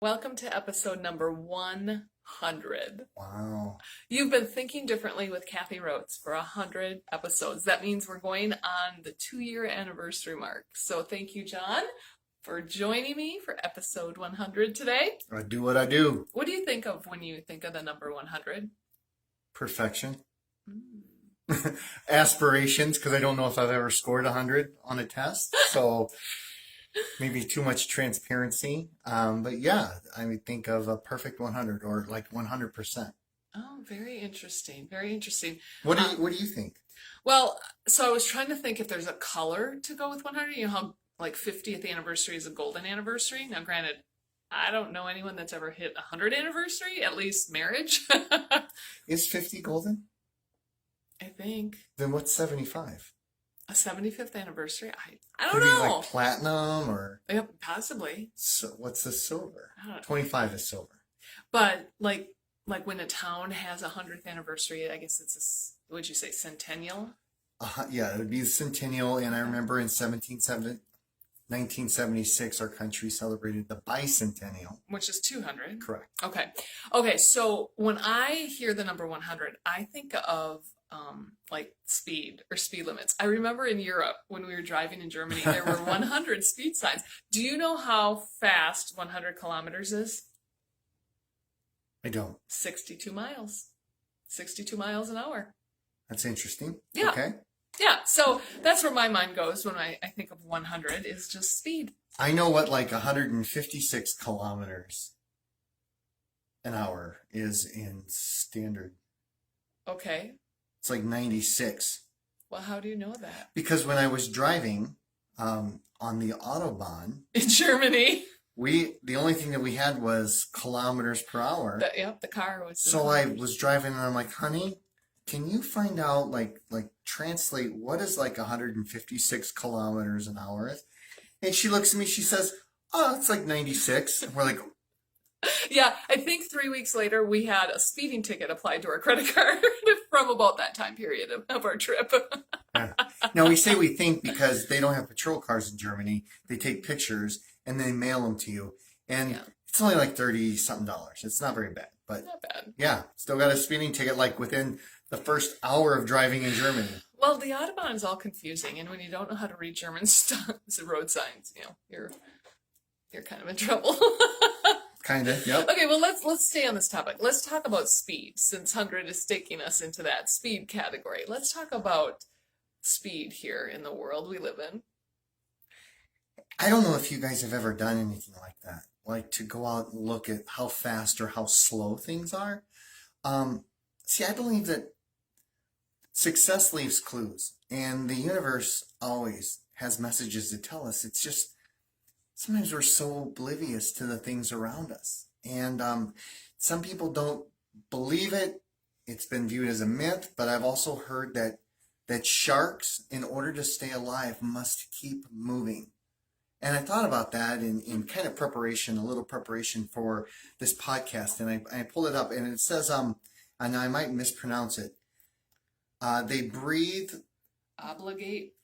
Welcome to episode number 100. Wow. You've been thinking differently with Kathy Rhodes for 100 episodes. That means we're going on the 2-year anniversary mark. So thank you, John, for joining me for episode 100 today. I do what I do. What do you think of when you think of the number 100? Perfection. Aspirations, because I don't know if I've ever scored 100 on a test. So maybe too much transparency. But yeah, I would think of a perfect 100 or like 100%. Oh, very interesting. Very interesting. What do you think? Well, so I was trying to think if there's a color to go with 100. You know how like 50th anniversary is a golden anniversary? Now, granted, I don't know anyone that's ever hit 100 anniversary, at least marriage. Is 50 golden? I think. Then what's 75? A 75th anniversary? I don't Could it be know. like platinum or Yep, possibly. so what's the silver? I don't know. 25 is silver. But like when a town has a 100th anniversary, I guess it's would you say centennial? Yeah, it would be the centennial. And I remember in 1976, our country celebrated the bicentennial. Which is 200. Correct. Okay. Okay, so when I hear the number 100, I think of like speed or speed limits. I remember in Europe when we were driving in Germany, there were 100 speed signs. Do you know how fast 100 kilometers is? I don't. 62 miles. 62 miles an hour. That's interesting. Yeah. Okay. Yeah, so that's where my mind goes when I think of 100 is just speed. I know what like 156 kilometers an hour is in standard. Okay. It's like 96. Well, how do you know that? Because when I was driving on the Autobahn, In Germany. the only thing that we had was kilometers per hour. The car was. So I was driving and I'm like, honey, can you find out like translate what is like 156 kilometers an hour? And she looks at me, she says, oh, it's like 96. And we're like, Yeah, I think 3 weeks later we had a speeding ticket applied to our credit card from about that time period of our trip. now we say we think because they don't have patrol cars in Germany. They take pictures and they mail them to you. And Yeah. it's only like $30 something. It's not very bad. But Not bad. yeah, still got a speeding ticket like within the first hour of driving in Germany. Well, the Autobahn is all confusing, and when you don't know how to read German road signs, you're kind of in trouble. Kind of, yep. Okay, well let's stay on this topic. Let's talk about speed, since 100 is taking us into that speed category. Let's talk about speed here in the world we live in. I don't know if you guys have ever done anything like that, like to go out and look at how fast or how slow things are. See, I believe that success leaves clues, and the universe always has messages to tell us. It's just sometimes we're so oblivious to the things around us, and some people don't believe it. It's been viewed as a myth, but I've also heard that sharks, in order to stay alive, must keep moving. And I thought about that in kind of preparation, a little preparation for this podcast, and I pulled it up, and it says, and I might mispronounce it, they breathe Obligate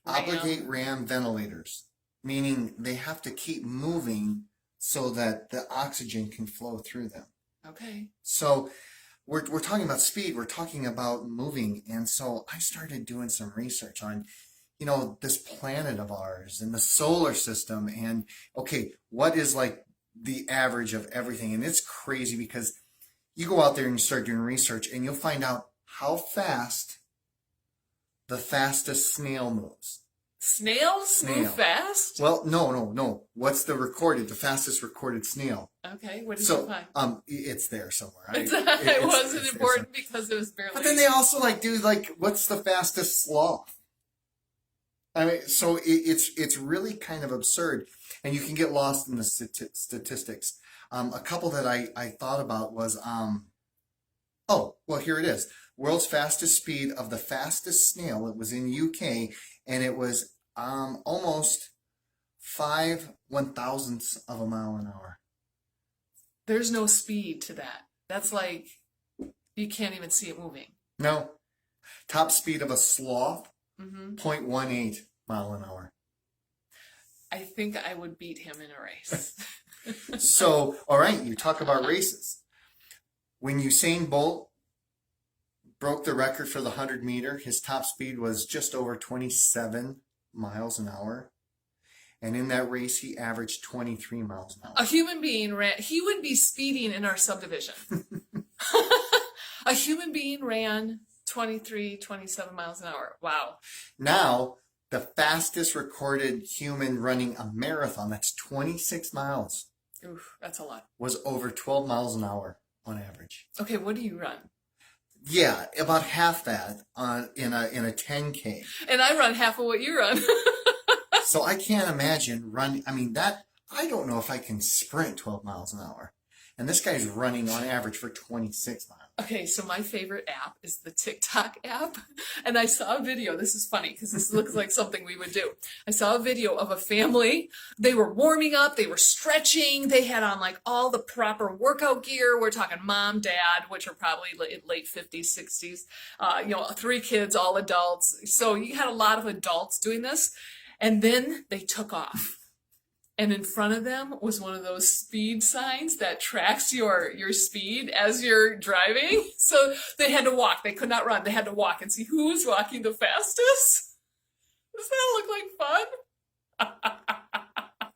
ram ventilators, meaning they have to keep moving so that the oxygen can flow through them. Okay. So we're talking about speed, we're talking about moving, and so I started doing some research on this planet of ours and the solar system, and okay, what is like the average of everything? And it's crazy because you go out there and you start doing research and you'll find out how fast the fastest snail moves. Snails move fast? Well, no. What's the fastest recorded snail? Okay, what did you find? It's there somewhere. It wasn't important because it was barely. But then they also do what's the fastest sloth? I mean, so it's really kind of absurd, and you can get lost in the statistics. A couple that I thought about was, here it is. World's fastest speed of the fastest snail. It was in UK, and it was almost 5/1000ths of a mile an hour. There's no speed to that. That's like, you can't even see it moving. No. Top speed of a sloth, Mm-hmm. 0.18 mile an hour. I think I would beat him in a race. So, all right, you talk about races. When Usain Bolt broke the record for the 100 meter, his top speed was just over 27 miles an hour. And in that race, he averaged 23 miles an A hour. human being ran, he would be speeding in our subdivision. A human being ran 23, 27 miles an hour. Wow. Now, the fastest recorded human running a marathon, that's 26 miles, Oof, that's a lot. was over 12 miles an hour on average. Okay, what do you run? Yeah, about half that in a 10K. And I run half of what you run. So I can't imagine running. I mean, I don't know if I can sprint 12 miles an hour. And this guy's running on average for 26 miles. Okay, so my favorite app is the TikTok app. And I saw a video. This is funny because this looks like something we would do. I saw a video of a family. They were warming up, they were stretching, they had on like all the proper workout gear. We're talking mom, dad, which are probably late 50s, 60s. 3 kids, all adults. So you had a lot of adults doing this. And then they took off. And in front of them was one of those speed signs that tracks your speed as you're driving. So they had to walk. They could not run. They had to walk and see who was walking the fastest. Does that look like fun?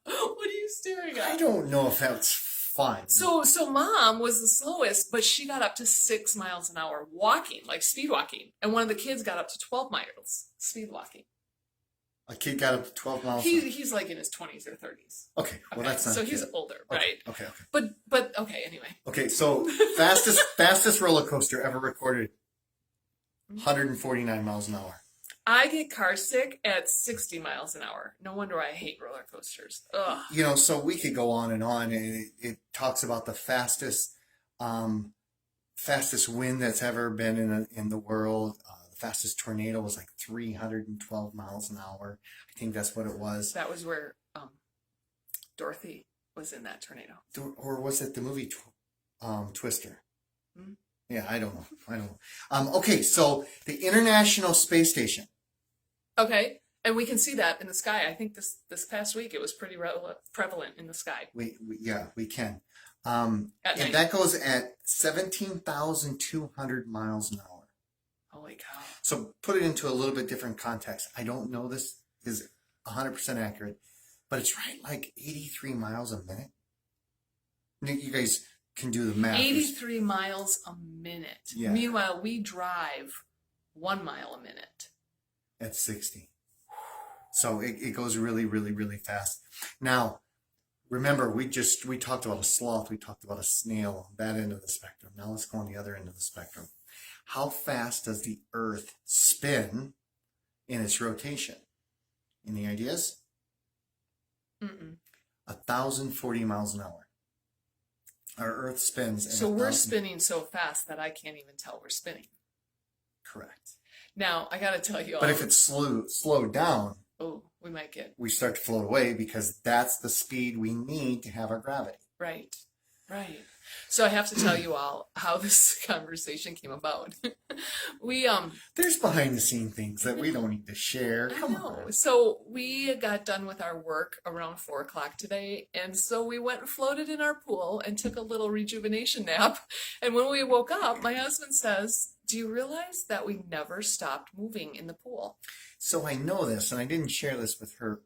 What are you staring I at? don't know if that's fun. So mom was the slowest, but she got up to 6 miles an hour walking, like speed walking. And one of the kids got up to 12 miles speed walking. A kid got up to 12 miles an hour. He's like in his 20s or 30s. Okay, well, Okay, that's not so a he's kid. older, Okay, right? okay. But okay, anyway. Okay, so fastest roller coaster ever recorded, 149 miles an hour. I get car sick at 60 miles an hour. No wonder I hate roller coasters. Ugh. So we could go on, and it talks about the fastest wind that's ever been in the world. The fastest tornado was like 312 miles an hour. I think that's what it was. That was where Dorothy was in that tornado. Or was it the movie Twister? Hmm? Yeah, I don't know. Okay, so the International Space Station. Okay, and we can see that in the sky. I think this past week it was pretty prevalent in the sky. We can. At And night. that goes at 17,200 miles an hour. Holy cow. So put it into a little bit different context. I don't know this is 100% accurate, but it's right like 83 miles a minute. You guys can do the math. 83 miles a minute. Yeah. Meanwhile, we drive 1 mile a minute. At 60. So it goes really, really, really fast. Now, remember, we talked about a sloth, we talked about a snail on that end of the spectrum. Now let's go on the other end of the spectrum. How fast does the Earth spin in its rotation? Any ideas? Mm-mm. 1,040 miles an hour. Our Earth spins. So we're spinning so fast that I can't even tell we're spinning. Correct. Now, I gotta tell you all. But if it's slowed down, we might get. we start to float away because that's the speed we need to have our gravity. Right. So I have to tell you all how this conversation came about. We There's behind the scene things that we don't need to share. I Come know. on. So we got done with our work around 4 o'clock today, and so we went and floated in our pool and took a little rejuvenation nap. And when we woke up, my husband says, "Do you realize that we never stopped moving in the pool?" So I know this, and I didn't share this with her.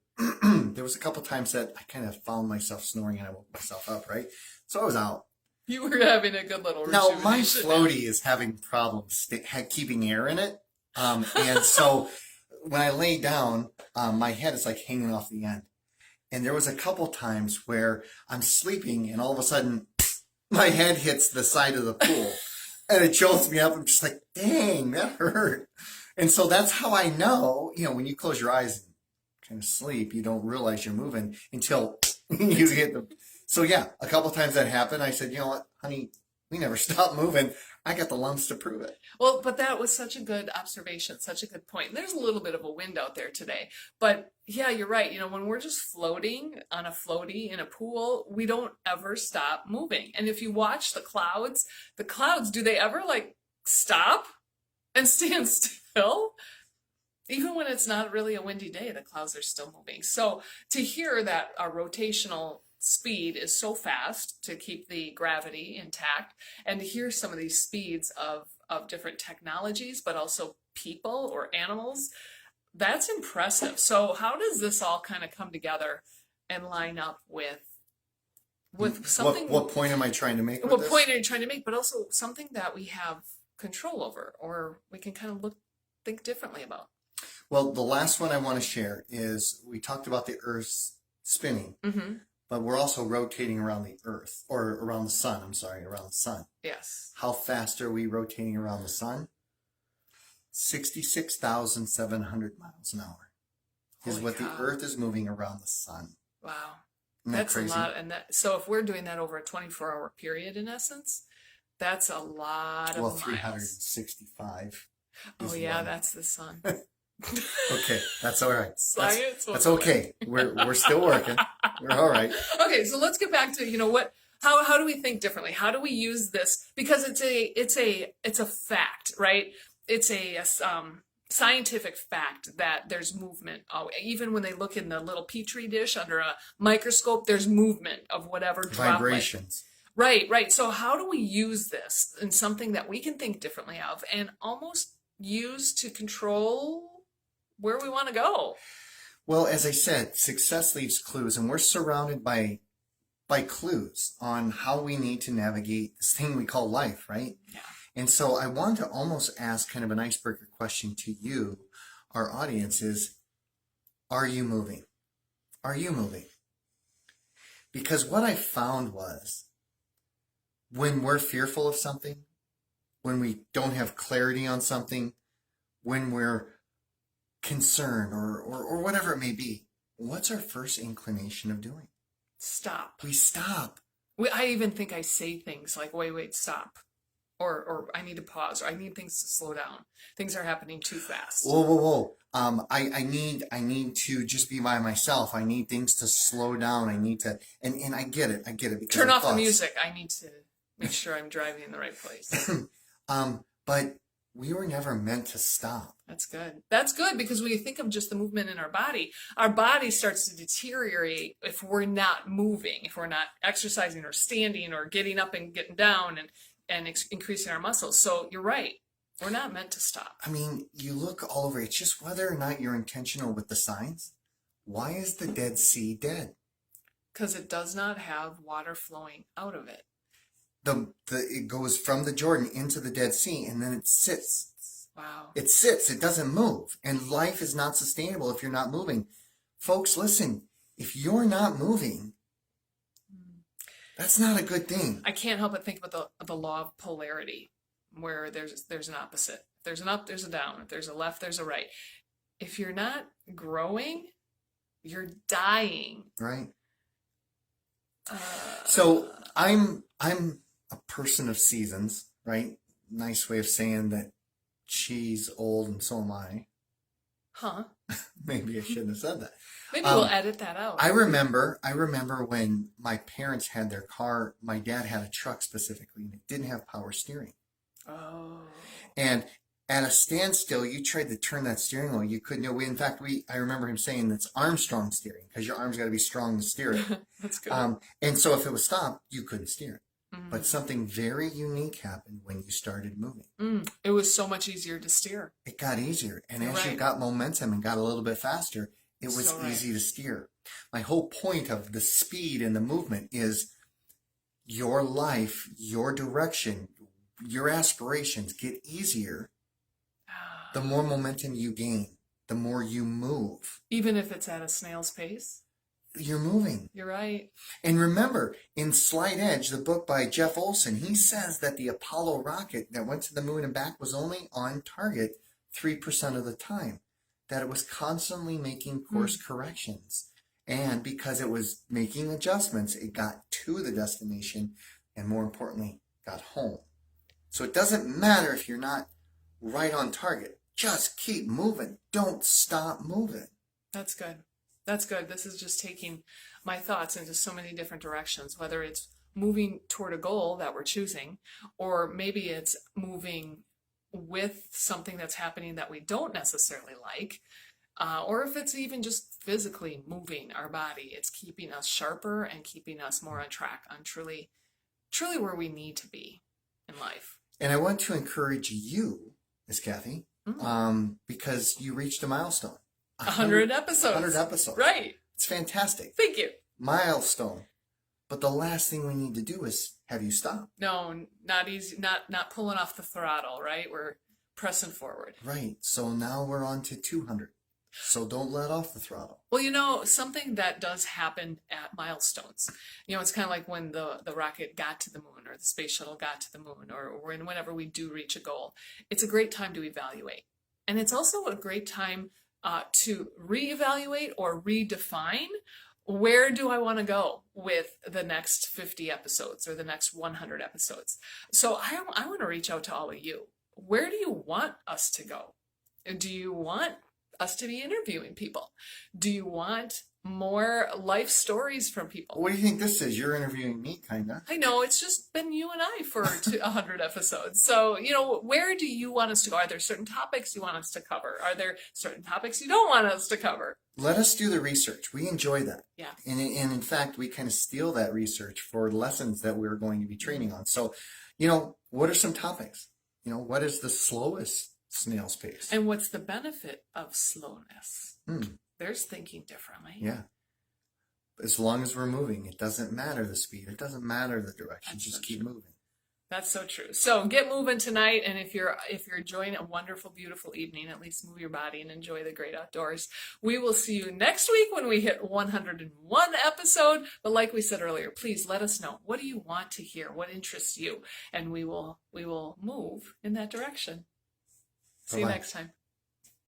There was a couple times that I kind of found myself snoring and I woke myself up, right? So I was out. You were having a good little Now, my rejuvenation nap. floaty is having problems keeping air in it. And so when I lay down, my head is like hanging off the end. And there was a couple times where I'm sleeping and all of a sudden my head hits the side of the pool and it jolts me up. I'm just like, dang, that hurt. And so that's how I know, when you close your eyes and kind of sleep, you don't realize you're moving until you hit the... So yeah, a couple times that happened. I said, you know what, honey, we never stopped moving. I got the lumps to prove it. Well, but that was such a good observation, such a good point. There's a little bit of a wind out there today. But yeah, you're right. When we're just floating on a floaty in a pool, we don't ever stop moving. And if you watch the clouds, do they ever like stop and stand still? Even when it's not really a windy day, the clouds are still moving. So to hear that our rotational speed is so fast to keep the gravity intact, and to hear some of these speeds of different technologies, but also people or animals, that's impressive. So how does this all kind of come together and line up with something? What point am I trying to make with What this? point are you trying to make? But also something that we have control over, or we can kind of think differently about. Well, the last one I want to share is we talked about the Earth's spinning, Mm-hmm. but we're also rotating around the Earth, or around the sun. I'm sorry, around the sun. Yes. How fast are we rotating around the sun? 66,700 miles an hour is Holy what cow. the Earth is moving around the sun. Wow. Isn't that That's crazy? a lot. And so if we're doing that over a 24-hour period, in essence, that's a lot of Well, miles. 365. Oh is yeah, one. that's the sun. Okay, that's all right. Science. That's okay. We're still working. We're all right. Okay, so let's get back to what. How do we think differently? How do we use this? Because it's a fact, right? It's a scientific fact that there's movement. Oh, even when they look in the little petri dish under a microscope, there's movement of whatever droplet. Vibrations. Right. So how do we use this in something that we can think differently of and almost use to control where we want to go? Well, as I said, success leaves clues, and we're surrounded by clues on how we need to navigate this thing we call life, right? Yeah. And so I want to almost ask kind of an icebreaker question to you, our audience, is, are you moving? Are you moving? Because what I found was, when we're fearful of something, when we don't have clarity on something, when we're concerned or whatever it may be, what's our first inclination of doing? Stop. We stop. I even think I say things like, wait, stop. Or I need to pause, or I need things to slow down. Things are happening too fast. Whoa. I need to just be by myself. I need things to slow down. I need to, and I get it. Because Turn of off the thoughts. music. I need to make sure I'm driving in the right place. But we were never meant to stop. That's good. That's good, because when you think of just the movement in our body starts to deteriorate if we're not moving, if we're not exercising or standing or getting up and getting down and increasing our muscles. So you're right. We're not meant to stop. I mean, you look all over. It's just whether or not you're intentional with the signs. Why is the Dead Sea dead? Because it does not have water flowing out of it. It goes from the Jordan into the Dead Sea, and then it sits. Wow. It sits. It doesn't move. And life is not sustainable if you're not moving. Folks, listen. If you're not moving, that's not a good thing. I can't help but think about the law of polarity, where there's an opposite. If there's an up, there's a down. If there's a left, there's a right. If you're not growing, you're dying. Right. So I'm a person of seasons, right? Nice way of saying that she's old and so am I. Huh? Maybe I shouldn't have said that. Maybe we'll edit that out. I remember when my parents had their car, my dad had a truck specifically, and it didn't have power steering. Oh. And at a standstill, you tried to turn that steering wheel, you couldn't. I remember him saying that's Armstrong steering, because your arm's got to be strong to steer it. That's good. And so if it was stopped, you couldn't steer it. Mm. But something very unique happened when you started moving. It was so much easier to steer. It got easier. And You're as you right. got momentum and got a little bit faster, it was So right. easy to steer. My whole point of the speed and the movement is your life, your direction, your aspirations get easier the more momentum you gain, the more you move. Even if it's at a snail's pace. You're moving. You're right. And remember, in Slight Edge, the book by Jeff Olson, he says that the Apollo rocket that went to the moon and back was only on target 3% of the time, that it was constantly making course corrections. And because it was making adjustments, it got to the destination and, more importantly, got home. So it doesn't matter if you're not right on target. Just keep moving. Don't stop moving. That's good. That's good. This is just taking my thoughts into so many different directions, whether it's moving toward a goal that we're choosing, or maybe it's moving with something that's happening that we don't necessarily like. or if it's even just physically moving our body, it's keeping us sharper and keeping us more on track on truly, truly where we need to be in life. And I want to encourage you, Miss Kathy, because you reached a milestone. 100 episodes. 100 episodes. Right. It's fantastic. Thank you. Milestone. But the last thing we need to do is have you stop. No, not easy. Not pulling off the throttle, right? We're pressing forward. Right. So now we're on to 200. So don't let off the throttle. Well, something that does happen at milestones, it's kind of like when the rocket got to the moon or the space shuttle got to the moon or whenever we do reach a goal, it's a great time to evaluate. And it's also a great time to reevaluate or redefine where do I want to go with the next 50 episodes or the next 100 episodes. So I want to reach out to all of you. Where do you want us to go? Do you want us to be interviewing people? Do you want more life stories from people? What do you think this is? You're interviewing me, kind of. I know, it's just been you and I for 100 episodes. So, where do you want us to go? Are there certain topics you want us to cover? Are there certain topics you don't want us to cover? Let us do the research. We enjoy that. Yeah. And in fact, we kind of steal that research for lessons that we're going to be training on. So, what are some topics? What is the slowest snail's pace? And what's the benefit of slowness? There's thinking differently. Yeah. As long as we're moving, it doesn't matter the speed. It doesn't matter the direction. That's Just so keep true. moving. That's so true. So get moving tonight, and if you're enjoying a wonderful, beautiful evening, at least move your body and enjoy the great outdoors. We will see you next week when we hit 101 episode. But like we said earlier, please let us know, what do you want to hear? What interests you? And we will move in that direction. See you Bye-bye. next time.